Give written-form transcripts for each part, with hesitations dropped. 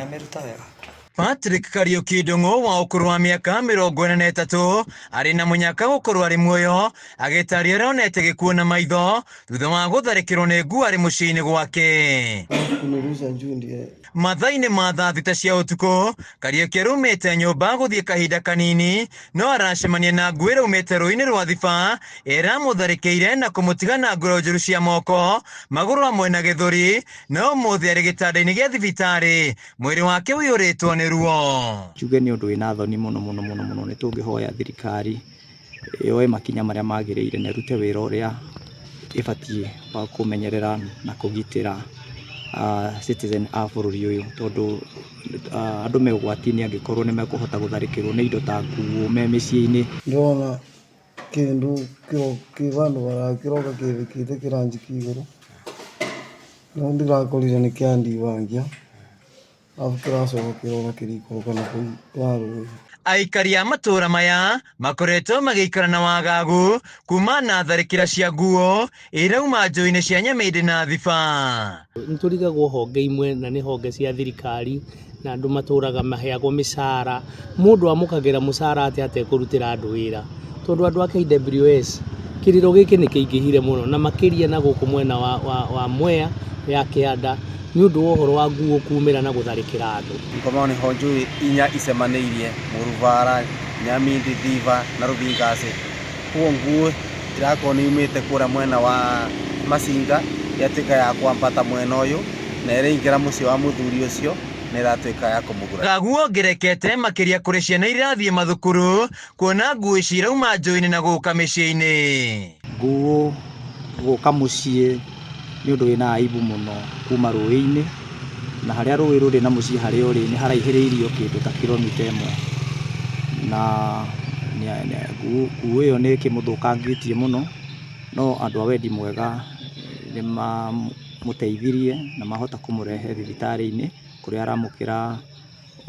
ameruta wega. Patrick Kariuki Ndung'u wa ũkũrũ wa mĩaka 43 arĩ na mũnyaka gũkorwo arĩ muoyo agĩtaria aronete gĩkuũ na maitho thutha wa gũtharĩkĩrwo nĩ ngui arĩ mũciĩ-inĩ gwake. Mathaa-inĩ ma thaa thita cia ũtukũ, Kariuki araumĩte nyũmba gũthiĩ kahinda kanini, no aracemania na ngui ĩraumĩte rũĩ-inĩ rwa Thiba ĩramũtharĩkĩire na kũmũtiga na ngoro njũru cia moko, magũrũ hamwe na gĩthũri, no ũmũthĩ arĩ gĩtanda-inĩ gĩa thibitarĩ, mwĩrĩ wake ũiyũrĩtwo nĩ ruo. Tuge nĩ ũndũ wĩna thoni mũno nĩ tũngĩhoya thirikari yoe makinya marĩa magĩrĩire na ĩrute wĩra ũrĩa ĩbatiĩ wa kũmenyerera na kũgitĩra citizen a bũrũri ũyũ, tondũ andũ me ũgwati-inĩ angĩkorwo nĩ mekũhota gũtharĩkĩrwo nĩ indo ta nguo me mĩciĩ-inĩ. Ndona kĩndũ kĩbandũ kĩroka kĩrĩkĩte kĩranji kĩigũrũ, no ndĩrakorire nĩ kĩandibangia, arabu kĩracoka kĩroka kĩrikũrũka na kũu kĩrarũĩ. Aikari a matũra maya makoretwo magĩikara na wagagu kuma na tharĩkĩra cia nguo irauma njũĩ-inĩ cia Nyamĩndĩ na Thiba. Nĩtũrigagwo honge imwe na nĩ honge cia thirikari na andũ matũraga maheagwo mĩcara. Mũndũ amũkagĩra mũcara atĩ atekũrutĩra andũ wĩra, tondũ andũ a KWS kĩrĩro gĩkĩ nĩ kĩingĩhire mũno, na makĩria na gũkũ mwena wa Mwea ya Kĩanda nĩ ũndũ wa ũhoro wa nguo kumĩra na gũtharĩkĩra andũ. Ngoma nĩ ho njũĩ inya icemanĩirie Mũrubara, Nyamĩndĩ, Thiba na Rũthingacĩ. Kuo nguo irakorwo nĩ yumĩte kũrĩa mwena wa Masinga yatuĩka ya kwambata mwena ũyũ na ĩraingĩra mũciĩ wa mũthuri ũcio na ĩratuĩka ya kũmũgũra. Gaguo ngerekete makĩria kũrĩ ciana irathiĩ mathukuru kuona nguo ici irauma njũĩ-inĩ na gũka mĩciĩ-inĩ. Nguo gũka mũciĩ nĩ ũndũ wĩna aibu mũno kuma rũĩ-inĩ, na harĩa rũĩ rũrĩ na mũciĩ harĩa ũrĩ nĩ haraihĩrĩirio kĩndũ ta kilomita 1, na nguo ĩyo nĩ ĩkĩmũthũkangĩtie mũno, no andũ a wendi mwega nĩ mamũteithirie na mahota kũmũrehe thibitarĩ-inĩ kũrĩa aramũkĩra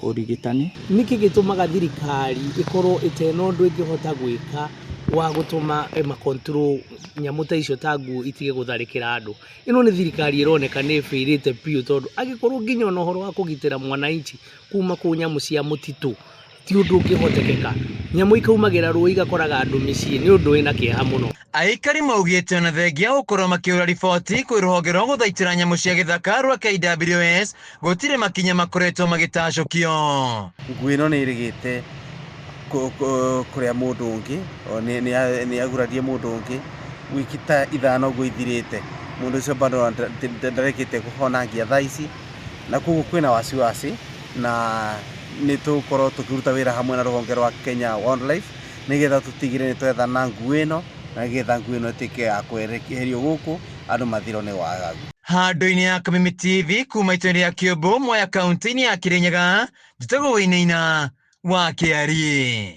ũrigitani. Nĩkĩ gĩtũmaga thirikari ĩkorwo ĩtena ũndũ ĩngĩhota gwĩka wa gũtũma control nyamũ ta icio ta nguo itige gũtharĩkĩra andũ? Ĩno nĩ thirikari ĩroneka nĩ ĩbĩrĩte piũ, tondũ angĩkorwo nginya na ũhoro wa kũgitĩra mwananchi kuma kũu nyamũ cia mũtitũ ti ũndũ ũngĩhotekeka, nyamũ ikaumagĩra rũĩ igakoraga andũ mĩciĩ, nĩ ũndũ wĩna kĩeha mũno. Aikari maugĩte ona thengia gũkorwo makĩũra riboti kwĩ rũhonge rwa gũthaitĩra nyamũ cia gĩthaka rwa KWS gũtirĩ makinya makoretwo magĩtacũkio. Nguo ĩno nĩ ĩrĩgĩte kũrĩa mũndũ ũngĩ, nĩ agurarie mũndũ ũngĩ wiki ta 5 ũguo ithirĩte. Mũndũ ũcio bado ndarĩkĩte kũhonangia thaa ici, na koguo kwĩna wasiwasi, na nĩ tũkorwo tũkĩruta wĩra hamwe na rũhonge rwa Kenya Wildlife nĩgetha tũtigĩrĩre nĩ twethana nguo ĩno na nĩgetha nguo ĩno ĩtuĩke ya kweherio gũkũ andũ mathirwo nĩ wagagu. Handũ-inĩ ya Kameme TV kuma itũra rĩa Kiambu, Mwea kaunti-inĩ ya Kirinyaga, njĩtagwo Wainaina wa Kĩarie.